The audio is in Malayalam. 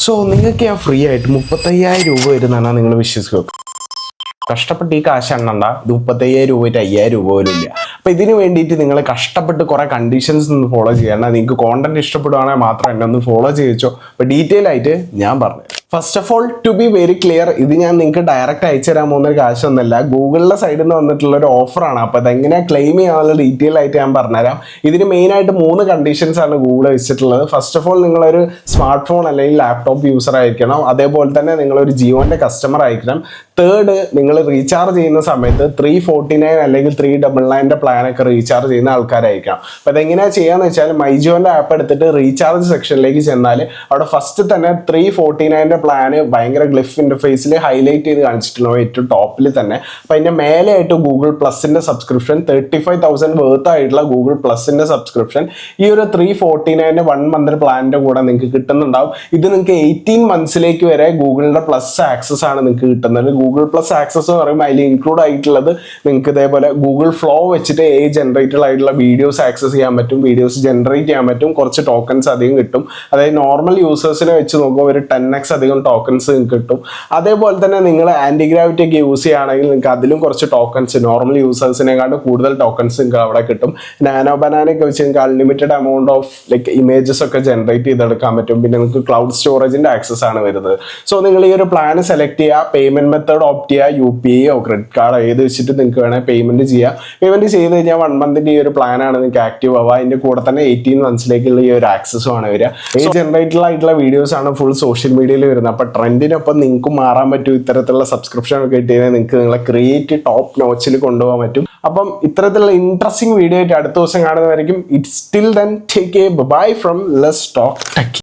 സോ നിങ്ങൾക്ക് ഞാൻ ഫ്രീ ആയിട്ട് 35,000 രൂപ വരുന്നതാണ് നിങ്ങൾ വിശ്വസിക്കുക. കഷ്ടപ്പെട്ട് ഈ കാശ് എണ്ണണ്ട, ഇത് 35,000 രൂപ 5,000 രൂപ പോലും ഇല്ല. അപ്പോൾ ഇതിന് വേണ്ടിയിട്ട് നിങ്ങൾ കഷ്ടപ്പെട്ട് കുറേ കണ്ടീഷൻസ് ഒന്ന് ഫോളോ ചെയ്യണം. നിങ്ങൾക്ക് കോണ്ടന്റ് ഇഷ്ടപ്പെടുവാണെങ്കിൽ മാത്രം എന്നെ ഒന്ന് ഫോളോ ചെയ്യിച്ചോ. അപ്പോൾ ഡീറ്റെയിൽ ആയിട്ട് ഞാൻ പറഞ്ഞു. First of all to be very clear, ഇത് ഞാൻ നിങ്ങൾക്ക് ഡയറക്റ്റ് അയച്ചു തരാൻ പോകുന്ന ഒരു കാശൊന്നുമല്ല, ഗൂഗിളിലെ സൈഡിൽ നിന്ന് വന്നിട്ടുള്ള ഒരു ഓഫറാണ്. അപ്പോൾ അതെങ്ങനെയാണ് ക്ലെയിം ചെയ്യാനുള്ള ഡീറ്റെയിൽ ആയിട്ട് ഞാൻ പറഞ്ഞുതരാം. ഇതിന് മെയിനായിട്ട് 3 കണ്ടീഷൻസ് ആണ് ഗൂഗിൾ വെച്ചിട്ടുള്ളത്. ഫസ്റ്റ് ഓഫ് ഓൾ നിങ്ങളൊരു സ്മാർട്ട് ഫോൺ അല്ലെങ്കിൽ ലാപ്ടോപ്പ് യൂസർ ആയിരിക്കണം. അതേപോലെ തന്നെ നിങ്ങളൊരു ജിയോൻ്റെ കസ്റ്റമർ ആയിരിക്കണം. തേർഡ്, നിങ്ങൾ റീചാർജ് ചെയ്യുന്ന സമയത്ത് 349 അല്ലെങ്കിൽ 399 പ്ലാനൊക്കെ റീചാർജ് ചെയ്യുന്ന ആൾക്കാരായിരിക്കണം. അപ്പോൾ അതെങ്ങനെയാണ് ചെയ്യാന്ന് വെച്ചാൽ മൈജിയോൻ്റെ ആപ്പ് എടുത്തിട്ട് റീചാർജ് സെക്ഷനിലേക്ക് ചെന്നാൽ അവിടെ ഫസ്റ്റ് തന്നെ 349 പ്ലാന് ഭയങ്കര ഗ്ലിഫ് ഇന്റർഫേസിൽ ഹൈലൈറ്റ് ചെയ്ത് കാണിച്ചിട്ടുള്ളൂ, ഏറ്റവും ടോപ്പിൽ തന്നെ. അപ്പം അതിൻ്റെ മേലെയായിട്ട് ഗൂഗിൾ പ്ലസിൻ്റെ സബ്സ്ക്രിപ്ഷൻ 35,000 വേർത്ത് ആയിട്ടുള്ള ഗൂഗിൾ പ്ലസിൻ്റെ സബ്സ്ക്രിപ്ഷൻ ഈ ഒരു 349 1 മന്ത് പ്ലാനിൻ്റെ കൂടെ നിങ്ങൾക്ക് കിട്ടുന്നുണ്ടാവും. ഇത് നിങ്ങൾക്ക് 18 മന്ത്സിലേക്ക് വരെ ഗൂഗിളിൻ്റെ പ്ലസ് ആക്സസ് ആണ് നിങ്ങൾക്ക് കിട്ടുന്നത്. ഗൂഗിൾ പ്ലസ് ആക്സസ് എന്ന് പറയുമ്പോൾ അതിൽ ഇൻക്ലൂഡ് ആയിട്ടുള്ളത് നിങ്ങൾക്ക് ഇതേപോലെ ഗൂഗിൾ ഫ്ലോ വെച്ചിട്ട് ജനറേറ്റഡ് ആയിട്ടുള്ള വീഡിയോസ് ആക്സസ് ചെയ്യാൻ പറ്റും, വീഡിയോസ് ജനറേറ്റ് ചെയ്യാൻ പറ്റും, കുറച്ച് ടോക്കൺസ് അധികം കിട്ടും. അതായത് നോർമൽ യൂസേഴ്സിനെ വെച്ച് നോക്കുമ്പോൾ ഒരു 10x അധികം ടോക്കൺസ് കിട്ടും. അതേപോലെ തന്നെ നിങ്ങൾ ആന്റി ഗ്രാവിറ്റി ഒക്കെ യൂസ് ചെയ്യുകയാണെങ്കിൽ നിങ്ങൾക്ക് അതിലും കുറച്ച് ടോക്കൺസ്, നോർമൽ യൂസേഴ്സിനെക്കാളും കൂടുതൽ ടോക്കൺസ് നിങ്ങൾക്ക് അവിടെ കിട്ടും. നാനോ ബനാനയൊക്കെ വെച്ച് നിങ്ങൾക്ക് അൺലിമിറ്റഡ് എമൗണ്ട് ഓഫ് ഇമേജസ് ഒക്കെ ജനറേറ്റ് ചെയ്തെടുക്കാൻ പറ്റും. പിന്നെ നിങ്ങൾക്ക് ക്ലൗഡ് സ്റ്റോറേജിന്റെ ആക്സസ് ആണ് വരുന്നത്. സോ നിങ്ങൾ ഈ ഒരു പ്ലാൻ സെലക്ട് ചെയ്യുക, പേയ്മെന്റ് മെത്തേഡ് ഓപ്റ്റ് ചെയ്യുക, UPI ക്രെഡിറ്റ് കാർഡ് ഏത് വെച്ചിട്ട് നിങ്ങൾക്ക് വേണമെങ്കിൽ പേയ്മെന്റ് ചെയ്യാം. പേയ്മെന്റ് ചെയ്ത് കഴിഞ്ഞാൽ 1 മന്തിന്റെ ഈ ഒരു പ്ലാനാണ് നിങ്ങൾക്ക് ആക്റ്റീവ് ആവുക. അതിന്റെ കൂടെ തന്നെ 18 മന്ത്സിലേക്കുള്ള ഈ ഒരു ആക്സസും ആണ് വരിക. ജനറേറ്റഡ് ആയിട്ടുള്ള വീഡിയോസ് ആണ് ഫുൾ സോഷ്യൽ മീഡിയയിൽ വരുന്നത്. അപ്പോൾ ട്രെൻഡിനൊപ്പം നിങ്ങൾക്ക് മാറാൻ പറ്റും. ഇത്തരത്തിലുള്ള സബ്സ്ക്രിപ്ഷൻ ഒക്കെ കിട്ടിയാൽ നിങ്ങൾക്ക് നിങ്ങളെ ക്രിയേറ്റ് ടോപ്പ് നോച്ചിൽ കൊണ്ടുപോകാൻ പറ്റും. അപ്പം ഇത്തരത്തിലുള്ള ഇൻട്രസ്റ്റിംഗ് വീഡിയോ ആയിട്ട് അടുത്ത ദിവസം കാണുന്നതായിരിക്കും. It's still then take a bye from let's talk tech.